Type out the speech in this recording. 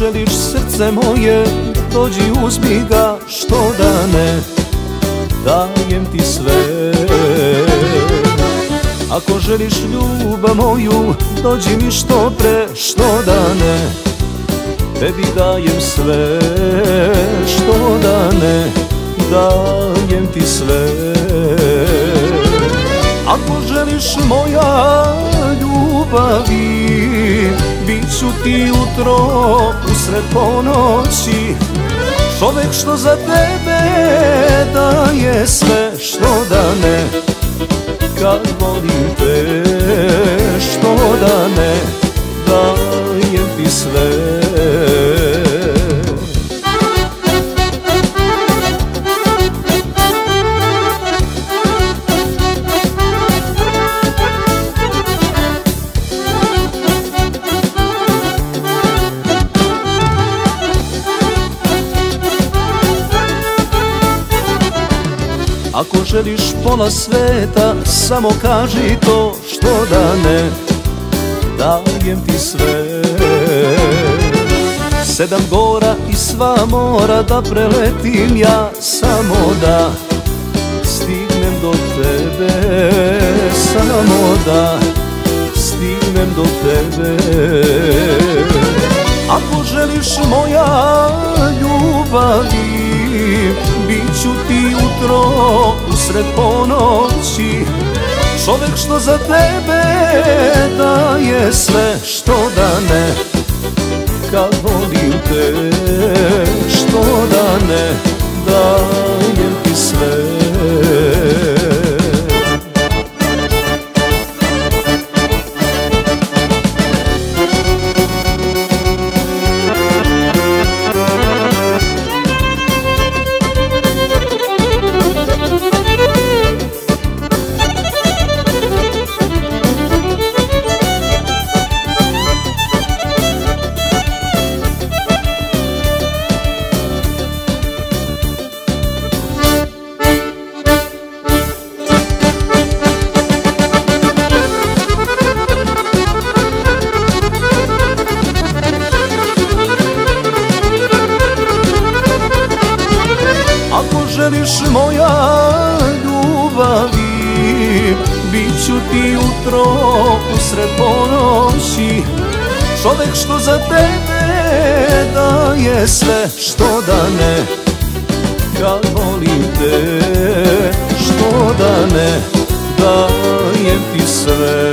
želiš srce moje, dođi uzmi ga, što da ne, dajem ti sve. Ako želiš ljubav moju, dođi mi što pre, što da ne, tebi dajem sve, što da ne, dajem ti sve. Ako želiš moja ljubavi, bit ću ti jutro usred ponoći, čovek što za tebe daje sve, što da ne, kad volim te, što da ne, dajem ti sve. Ako želiš pola sveta, samo kaži to, što da ne, dajem ti sve. 7 gora i sva mora da preletim ja, samo da stignem do tebe, samo da stignem do tebe. Ako želiš moja ljubavi, bit ću ti jutro usred ponoći, čovek što za tebe daje sve, što da ne, kad volim te, što da ne, dajem ti sve. Ako želiš moja ljubavi, bit ću ti jutro usred ponoći, čovek što za tebe daje sve, što da ne, kad volim te, što da ne, dajem ti sve.